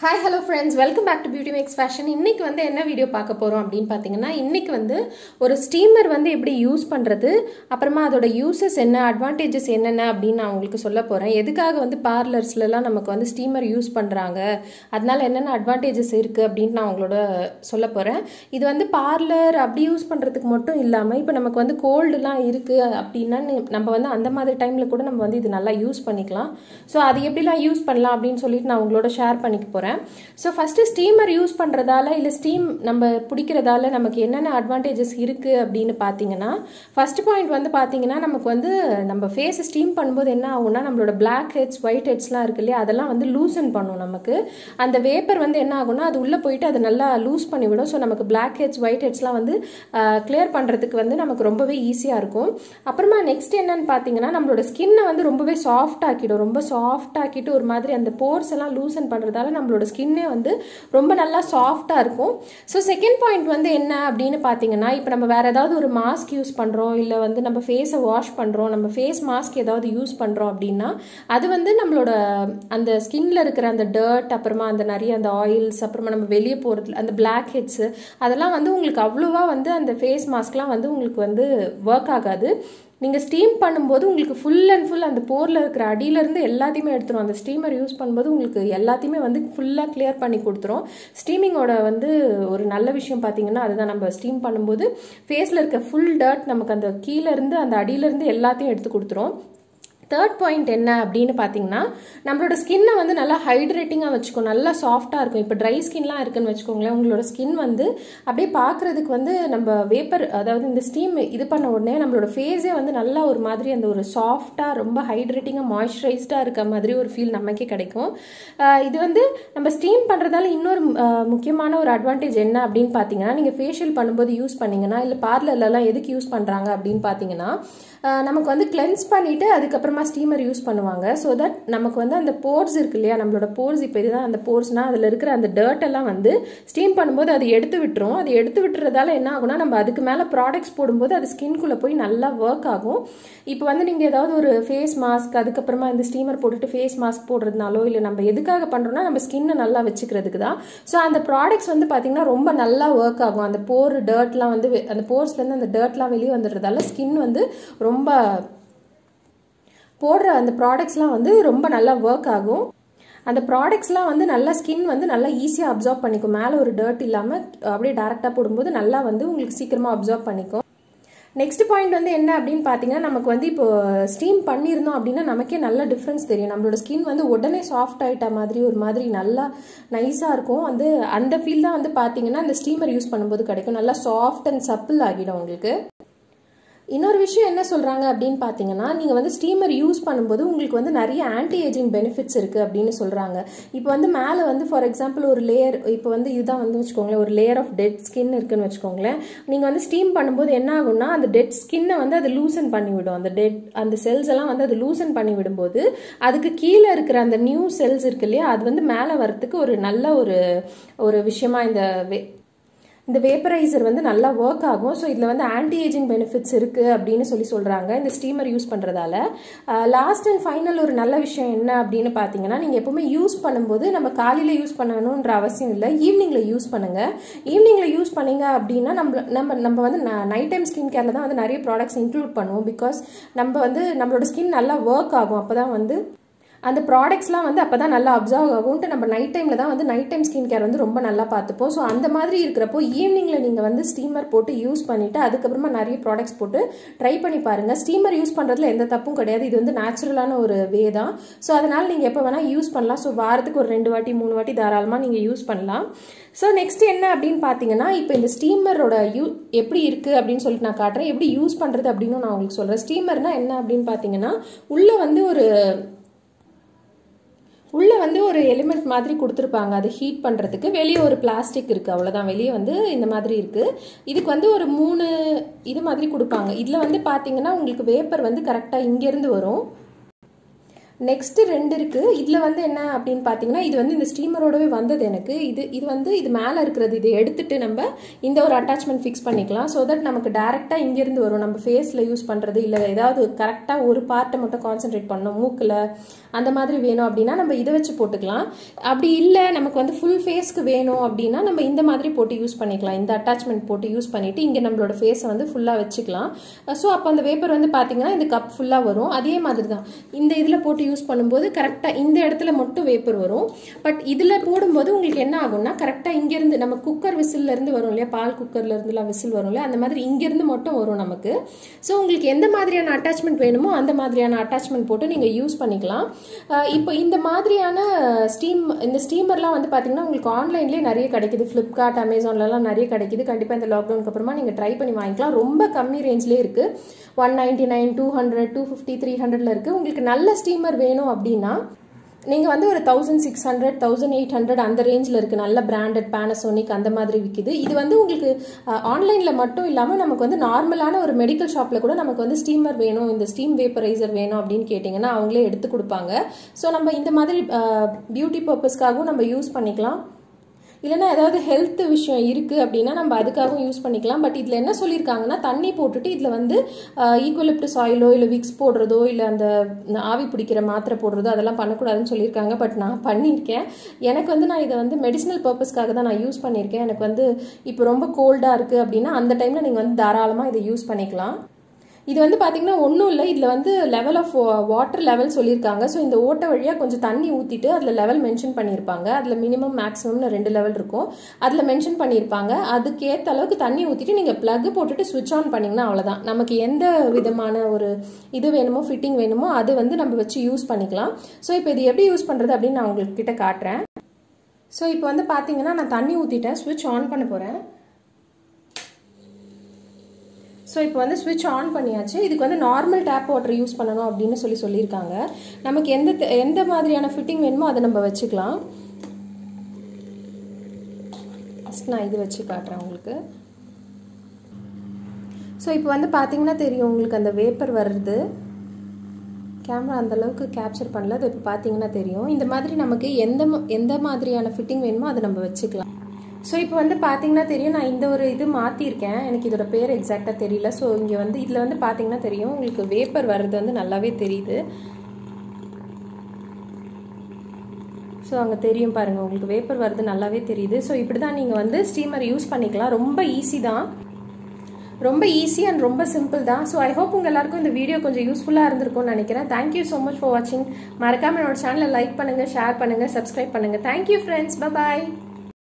Hi hello friends, welcome back to Beauty Makes Fashion. இன்னைக்கு வந்து என்ன வீடியோ பார்க்க போறோம் அப்படினு பாத்தீங்கன்னா இன்னைக்கு வந்து ஒரு ஸ்டீமர் வந்து எப்படி யூஸ் பண்றது அப்புறமா அதோட யூசஸ் என்ன அட்வான்டேजेस என்னென்ன அப்படி நான் உங்களுக்கு சொல்ல போறேன். எதுக்காக வந்து பார்லர்ஸ்ல எல்லாம் நமக்கு வந்து ஸ்டீமர் யூஸ் பண்றாங்க அதனால என்னென்ன அட்வான்டேजेस இருக்கு அப்படினு நான் உங்களோட சொல்ல போறேன். இது வந்து பார்லர் அப்படி யூஸ் பண்றதுக்கு மட்டும் இல்லாம இப்போ நமக்கு வந்து கோல்ட்லாம் இருக்கு அப்படினா நம்ம வந்து அந்த மாதிரி டைம்ல கூட நம்ம வந்து இது நல்லா யூஸ் பண்ணிக்கலாம். சோ அது எப்படிலாம் யூஸ் பண்ணலாம் அப்படினு சொல்லிட்டு நான் உங்களோட ஷேர் பண்ணிக்க போறேன். So first steamer use பண்றதால இல்ல steam நம்ம பிடிக்கிறதால நமக்கு என்னென்ன advantages இருக்கு அப்படினு பாத்தீங்கன்னா first point வந்து பாத்தீங்கன்னா நமக்கு வந்து நம்ம face steam பண்ணும்போது என்ன ஆகும்னா நம்மளோட black heads white headsலாம் இருக்குல்ல அதெல்லாம் வந்து loosen பண்ணும் நமக்கு அந்த vapor வந்து என்ன ஆகும்னா அது உள்ள போயிடு அது நல்லா லூஸ் பண்ணி விடும் சோ நமக்கு black heads white headsலாம் வந்து clear பண்றதுக்கு வந்து நமக்கு ரொம்பவே ஈஸியா இருக்கும் அப்புறமா next என்னன்னு பாத்தீங்கன்னா நம்மளோட skin வந்து ரொம்பவே soft ஆக்கிடும் ரொம்ப soft ஆக்கிட்டு ஒரு மாதிரி அந்த pores எல்லாம் loosen பண்றதால நம்மளோட ஸ்கின்னே வந்து ரொம்ப நல்லா சாஃப்ட்டா இருக்கும் சோ செகண்ட் பாயிண்ட் வந்து என்ன அப்படினு பாத்தீங்கன்னா இப்போ நம்ம வேற ஏதாவது ஒரு மாஸ்க் யூஸ் பண்றோம் இல்ல வந்து நம்ம ஃபேஸை வாஷ் பண்றோம் நம்ம ஃபேஸ் மாஸ்க் ஏதாவது யூஸ் பண்றோம் அப்படினா அது வந்து நம்மளோட அந்த ஸ்கின்ல இருக்கிற அந்த டர்ட் அப்புறமா அந்த நிறைய அந்த ஆயில்ஸ் அப்புறமா நம்ம வெளிய போறது அந்த black heads அதெல்லாம் வந்து உங்களுக்கு அவ்வளவா வந்து அந்த ஃபேஸ் மாஸ்க்லாம் வந்து உங்களுக்கு வந்து வர்க் ஆகாது நீங்க ஸ்டீம் பண்ணும்போது உங்களுக்கு full and full அந்த போர்ல இருக்கிற அடியில இருந்து எல்லாத்தையுமே எடுத்துரும் அந்த ஸ்டீமர் யூஸ் பண்ணும்போது உங்களுக்கு எல்லாத்தையுமே வந்து ஃபுல்லா கிளியர் பண்ணி கொடுத்துரும் ஸ்டீமிங்கோட வந்து ஒரு நல்ல விஷயம் பாத்தீங்கன்னா அதுதான் நம்ம ஸ்டீம் பண்ணும்போது ஃபேஸ்ல இருக்க full dirt நமக்கு அந்த கீழ இருந்து அந்த அடியில இருந்து எல்லாத்தையும் எடுத்து கொடுத்துரும் Third point என்ன அப்படினு பாத்தீங்கன்னா நம்மளோட ஸ்கின்னை வந்து நல்லா ஹைட்ரேட்டிங்கா வெச்சுக்கும் நல்லா சாஃப்ட்டா இருக்கும் இப்போ dry skinலாம் இருக்குன்னு வெச்சுக்கோங்களேன் உங்களோட ஸ்கின் வந்து அப்படியே பார்க்கிறதுக்கு வந்து நம்ம வேப்பர் அதாவது இந்த ஸ்டீம் இது பண்ண உடனே நம்மளோட ஃபேஸே வந்து நல்லா ஒரு மாதிரி அந்த ஒரு சாஃப்ட்டா ரொம்ப ஹைட்ரேட்டிங்கா மாய்ஸ்சரைஸ்டா இருக்க மாதிரி ஒரு ஃபீல் நமக்கே கிடைக்கும் இது வந்து நம்ம ஸ்டீம் பண்றதால இன்னொரு முக்கியமான ஒரு அட்வான்டேஜ் என்ன அப்படினு பாத்தீங்கன்னா நீங்க ஃபேஷியல் பண்ணும்போது யூஸ் பண்ணீங்கன்னா இல்ல பார்லர்ல எல்லாம் எதுக்கு யூஸ் பண்றாங்க அப்படினு பாத்தீங்கன்னா நமக்கு வந்து கிளென்ஸ் பண்ணிட்டு அதுக்கு அப்புறமா ஸ்டீமர் யூஸ் பண்ணுவாங்க சோ தட் நமக்கு வந்து அந்த போர்ஸ் இருக்கு இல்லையா நம்மளோட போர்ஸ் இப்போ இதுதான் அந்த போர்ஸ்னா அதுல இருக்கிற அந்த டர்ட் எல்லாம் வந்து ஸ்டீம் பண்ணும்போது அது எடுத்து விட்டுரும் அது எடுத்து விட்டுறதால என்ன ஆகும்னா நம்ம அதுக்கு மேல ப்ராடக்ட்ஸ் போடும்போது அது ஸ்கின்குள்ள போய் நல்லா வர்க் ஆகும் இப்போ வந்து நீங்க ஏதாவது ஒரு ஃபேஸ் மாஸ்க் அதுக்கு அப்புறமா இந்த ஸ்டீமர் போட்டுட்டு ஃபேஸ் மாஸ்க் போடுறதுனாலோ இல்ல நம்ம எதுக்காக பண்றோம்னா நம்ம ஸ்கின்னை நல்லா வெச்சுக்கிறதுக்கு தான் சோ அந்த ப்ராடக்ட்ஸ் வந்து பாத்தீங்கன்னா ரொம்ப நல்லா வர்க் ஆகும் அந்த போர் டர்ட்லாம் வந்து அந்த போர்ஸ்ல இருந்து அந்த டர்ட்லாம் வெளிய வந்துறதால ஸ்கின் வந்து ரொம்ப போடுற அந்த ப்ராடக்ட்ஸ்லாம் வந்து ரொம்ப நல்லா வர்க் ஆகும் அந்த ப்ராடக்ட்ஸ்லாம் வந்து நல்லா ஸ்கின் வந்து நல்லா ஈஸியா அப்சார்ப் பண்ணிக்கும் மேல ஒரு டர்ட் இல்லாம அப்படியே டைரக்டா போடும்போது நல்லா வந்து உங்களுக்கு சீக்கிரமா அப்சார்ப் பண்ணிக்கும் நெக்ஸ்ட் பாயிண்ட் வந்து என்ன அப்படினு பாத்தீங்கன்னா நமக்கு வந்து இப்போ ஸ்டீம் பண்ணிருந்தோம் அப்படினா நமக்கே நல்ல டிஃபரன்ஸ் தெரியும் நம்மளோட ஸ்கின் வந்து உடனே சாஃப்ட் ஆயிட்ட மாதிரி ஒரு மாதிரி நல்லா நைஸா இருக்கும் வந்து அந்த ஃபீல் தான் வந்து பாத்தீங்கன்னா அந்த ஸ்டீமர் யூஸ் பண்ணும்போது கிடைக்கும் நல்லா சாஃப்ட் அண்ட் சப்பிள் ஆகிடும் உங்களுக்கு இன்னொரு விஷயம் என்ன சொல்றாங்க அப்படினு பாத்தீங்கன்னா நீங்க வந்து ஸ்டீமர் யூஸ் பண்ணும்போது உங்களுக்கு வந்து நிறைய ஆன்டி ஏஜிங் பெனிஃபிட்ஸ் இருக்கு அப்படினு சொல்றாங்க இப்போ வந்து மேல வந்து ஃபார் எக்ஸாம்பிள் ஒரு லேயர் இப்போ வந்து இதுதான் வந்து வெச்சுக்கோங்களேன் ஒரு லேயர் ஆஃப் டெட் ஸ்கின் இருக்குன்னு வெச்சுக்கோங்களேன் நீங்க வந்து ஸ்டீம் பண்ணும்போது என்ன ஆகும்னா அந்த டெட் ஸ்கின்னை வந்து அது லூசன் பண்ணி விடும் அந்த செல்ஸ் எல்லாம் வந்து அது லூசன் பண்ணி விடும்போது அதுக்கு கீழ இருக்கிற அந்த நியூ செல்ஸ் இருக்கு இல்லையா அது வந்து மேல வரதுக்கு ஒரு நல்ல ஒரு விஷயமா இந்த வேப்பரைசர் வந்து நல்லா வர்க் ஆகும் ஸோ இதில் வந்து ஆன்டி ஏஜிங் பெனிஃபிட்ஸ் இருக்கு அப்படின்னு சொல்றாங்க இந்த ஸ்டீமர் யூஸ் பண்றதால லாஸ்ட் அண்ட் ஃபைனல் ஒரு நல்ல விஷயம் என்ன அப்படின்னு பார்த்தீங்கன்னா நீங்க எப்பவுமே யூஸ் பண்ணும்போது நம்ம காலையில யூஸ் பண்ணணும்ன்ற அவசியம் இல்லை ஈவினிங்ல யூஸ் பண்ணுங்க ஈவினிங்ல யூஸ் பண்ணீங்க அப்படின்னா நம்ம வந்து நைட் டைம் ஸ்கின் கேர்ல தான் வந்து நிறைய ப்ராடக்ட்ஸ் இன்க்ளூட் பண்ணுவோம் பிகாஸ் நம்ம வந்து நம்மளோட ஸ்கின் நல்லா வர்க் ஆகும் அப்பதான் வந்து அந்த ப்ராடக்ட்ஸ்லாம் வந்து அப்பதான் நல்லா அப்சர்வ் ஆகும்ட்டு நம்ம நைட் டைம்ல தான் வந்து நைட் டைம் ஸ்கின் கேர் வந்து ரொம்ப நல்லா பார்த்துப்போம் ஸோ அந்த மாதிரி இருக்கிறப்போ ஈவினிங்ல நீங்க வந்து ஸ்டீமர் போட்டு யூஸ் பண்ணிட்டு அதுக்கப்புறமா நிறைய ப்ராடக்ட்ஸ் போட்டு ட்ரை பண்ணி பாருங்க ஸ்டீமர் யூஸ் பண்றதுல எந்த தப்பும் கிடையாது இது வந்து நேச்சுரலான ஒரு வே தான் ஸோ அதனால நீங்க எப்போ வேணா யூஸ் பண்ணலாம் ஸோ வாரத்துக்கு ஒரு 2 வாட்டி 3 வாட்டி தாராளமா நீங்க யூஸ் பண்ணலாம் ஸோ நெக்ஸ்ட் என்ன அப்படின்னு பாத்தீங்கன்னா இப்போ இந்த ஸ்டீமரோட எப்படி இருக்கு அப்படின்னு சொல்லிட்டு நான் காட்டுறேன் எப்படி யூஸ் பண்றது அப்படின்னு நான் உங்களுக்கு சொல்றேன் ஸ்டீமர்னா என்ன அப்படின்னு பாத்தீங்கன்னா உள்ள வந்து ஒரு எலிமெண்ட் மாதிரி கொடுத்துருப்பாங்க அது ஹீட் பண்றதுக்கு வெளியே ஒரு பிளாஸ்டிக் இருக்கு அவ்வளவுதான் வெளியே வந்து இந்த மாதிரி இருக்கு இதுக்கு வந்து ஒரு 3 இது மாதிரி கொடுப்பாங்க இதுல வந்து பாத்தீங்கன்னா உங்களுக்கு வேப்பர் வந்து கரெக்டா இங்க இருந்து வரும் நெக்ஸ்ட் 2 இருக்கு. இதில் வந்து என்ன அப்படின்னு பார்த்தீங்கன்னா, இது வந்து இந்த ஸ்டீமரோடவே வந்தது எனக்கு. இது வந்து இது மேலே இருக்கிறது, இதை எடுத்துட்டு நம்ம இந்த ஒரு அட்டாச்மெண்ட் ஃபிக்ஸ் பண்ணிக்கலாம். ஸோ தட் நமக்கு டேரெக்டாக இங்கேருந்து வரும். நம்ம ஃபேஸில் யூஸ் பண்ணுறது இல்லை ஏதாவது கரெக்டாக ஒரு பார்ட்டை மட்டும் கான்சென்ட்ரேட் பண்ணணும், மூக்கில் அந்த மாதிரி வேணும் அப்படின்னா நம்ம இதை வச்சு போட்டுக்கலாம். அப்படி இல்லை நமக்கு வந்து ஃபுல் ஃபேஸ்க்கு வேணும் அப்படின்னா நம்ம இந்த மாதிரி போட்டு யூஸ் பண்ணிக்கலாம். இந்த அட்டாச்மெண்ட் போட்டு யூஸ் பண்ணிவிட்டு இங்கே நம்மளோட ஃபேஸை வந்து ஃபுல்லாக வச்சுக்கலாம். ஸோ அப்போ அந்த வேப்பர் வந்து பார்த்தீங்கன்னா இந்த கப் ஃபுல்லாக வரும். அதே மாதிரி தான் இந்த இதில் போட்டு யூஸ் பண்ணும்போது கரெக்டாக இந்த இடத்துல மட்டும் வேப்பர் வரும். பட் இதில் போடும்போது உங்களுக்கு என்ன ஆகும்னா கரெக்டாக இங்கேருந்து நம்ம குக்கர் விசில்லேருந்து வரும் இல்லையா, பால் குக்கர்லேருந்துலாம் விசில் வரும் இல்லையா, அந்த மாதிரி இங்கேருந்து மட்டும் வரும் நமக்கு. ஸோ உங்களுக்கு எந்த மாதிரியான அட்டாச்மெண்ட் வேணுமோ அந்த மாதிரியான அட்டாச்மெண்ட் போட்டு நீங்கள் யூஸ் பண்ணிக்கலாம். இப்போ இந்த மாதிரியான இந்த ஸ்டீமர்லாம் வந்து பார்த்தீங்கன்னா உங்களுக்கு ஆன்லைன்லேயே நிறைய கிடைக்குது. ஃப்ளிப்கார்ட், அமேசான்லலாம் நிறைய கிடைக்குது. கண்டிப்பாக இந்த லாக்டவுனுக்கு அப்புறமா நீங்கள் ட்ரை பண்ணி வாங்கிக்கலாம். ரொம்ப கம்மி ரேஞ்ச்லேயே இருக்குது. 199, 200, 250, 300ல இருக்குது. உங்களுக்கு நல்ல ஸ்டீமர் வேணும் அப்படின்னா நீங்கள் வந்து ஒரு 1600, 1800 அந்த ரேஞ்சில் இருக்குது. நல்ல பிராண்டட் பேனசோனிக் அந்த மாதிரி விற்கிது. இது வந்து உங்களுக்கு ஆன்லைனில் மட்டும் இல்லாமல் நமக்கு வந்து நார்மலான ஒரு மெடிக்கல் ஷாப்பில் கூட நமக்கு வந்து ஸ்டீமர் வேணும், இந்த ஸ்டீம் வேப்பரைசர் வேணும் அப்படின்னு கேட்டிங்கன்னா அவங்களே எடுத்து கொடுப்பாங்க. ஸோ நம்ம இந்த மாதிரி பியூட்டி பர்பஸ்க்காகவும் நம்ம யூஸ் பண்ணிக்கலாம். இல்லைனா ஏதாவது ஹெல்த் விஷயம் இருக்குது அப்படின்னா நம்ம அதுக்காகவும் யூஸ் பண்ணிக்கலாம். பட் இதில் என்ன சொல்லியிருக்காங்கன்னா தண்ணி போட்டுட்டு இதில் வந்து ஈக்குவலிப்டஸ் ஆயிலோ இல்லை விக்ஸ் போடுறதோ இல்லை அந்த ஆவி பிடிக்கிற மாத்திரை போடுறதோ அதெல்லாம் பண்ணக்கூடாதுன்னு சொல்லியிருக்காங்க. பட் நான் பண்ணியிருக்கேன். எனக்கு வந்து நான் இதை வந்து மெடிசினல் பர்பஸ்க்காக தான் நான் யூஸ் பண்ணியிருக்கேன். எனக்கு வந்து இப்போ ரொம்ப கோல்டாக இருக்குது அப்படின்னா அந்த டைமில் நீங்கள் வந்து தாராளமாக இதை யூஸ் பண்ணிக்கலாம். இது வந்து பார்த்தீங்கன்னா ஒன்றும் இல்லை, இதில் வந்து லெவல் ஆஃப் வாட்டர் லெவல் சொல்லியிருக்காங்க. ஸோ இந்த ஓட்டை வழியாக கொஞ்சம் தண்ணி ஊற்றிட்டு அதில் லெவல் மென்ஷன் பண்ணியிருப்பாங்க. அதில் மினிமம் மேக்ஸிமம்னு 2 லெவல் இருக்கும். அதில் மென்ஷன் பண்ணியிருப்பாங்க. அதுக்கேற்ற அளவுக்கு தண்ணி ஊற்றிட்டு நீங்கள் ப்ளக் போட்டுட்டு ஸ்விட்ச் ஆன் பண்ணிங்கன்னா அவ்வளோதான். நமக்கு எந்த விதமான ஒரு இது வேணுமோ ஃபிட்டிங் வேணுமோ அது வந்து நம்ம வச்சு யூஸ் பண்ணிக்கலாம். ஸோ இப்போ இது எப்படி யூஸ் பண்ணுறது அப்படின்னு நான் உங்களுக்கு கிட்ட காட்டுறேன். ஸோ இப்போ வந்து பார்த்தீங்கன்னா நான் தண்ணி ஊற்றிட்டேன், ஸ்விட்ச் ஆன் பண்ண போகிறேன். ஸோ இப்போ வந்து ஸ்விட்ச் ஆன் பண்ணியாச்சு. இதுக்கு வந்து நார்மல் டேப் வாட்டர் யூஸ் பண்ணணும் அப்படின்னு சொல்லியிருக்காங்க. நமக்கு எந்த மாதிரியான ஃபிட்டிங் வேணுமோ அதை நம்ம வச்சுக்கலாம். ஃபஸ்ட் நான் இது வச்சு காட்டுறேன் உங்களுக்கு. ஸோ இப்போ வந்து பார்த்தீங்கன்னா தெரியும் உங்களுக்கு அந்த வேப்பர் வருது. கேமரா அந்தளவுக்கு கேப்சர் பண்ணல. அது இப்போ பார்த்தீங்கன்னா தெரியும். இந்த மாதிரி நமக்கு எந்த மாதிரியான ஃபிட்டிங் வேணுமோ அதை நம்ம வச்சுக்கலாம். ஸோ இப்போ வந்து பார்த்தீங்கன்னா தெரியும் நான் இந்த ஒரு இது மாற்றிருக்கேன். எனக்கு இதோட பேர் எக்ஸாக்டாக தெரியல. ஸோ இங்கே வந்து இதில் வந்து பார்த்தீங்கன்னா தெரியும் உங்களுக்கு வேப்பர் வர்றது வந்து நல்லாவே தெரியுது. ஸோ அங்கே தெரியும் பாருங்கள் உங்களுக்கு வேப்பர் வர்றது நல்லாவே தெரியுது. ஸோ இப்படி தான் நீங்கள் வந்து ஸ்டீமர் யூஸ் பண்ணிக்கலாம். ரொம்ப ஈஸி தான், ரொம்ப ஈஸி அண்ட் ரொம்ப சிம்பிள் தான். ஸோ ஐ ஹோப் உங்கள் எல்லாருக்கும் இந்த வீடியோ கொஞ்சம் யூஸ்ஃபுல்லாக இருந்திருக்கும்னு நினைக்கிறேன். தேங்க்யூ ஸோ மச் ஃபார் வாட்சிங். மறக்காமல் என்னோட சேனலை லைக் பண்ணுங்கள், ஷேர் பண்ணுங்கள், சப்ஸ்கிரைப் பண்ணுங்கள். Thank you friends, bye bye.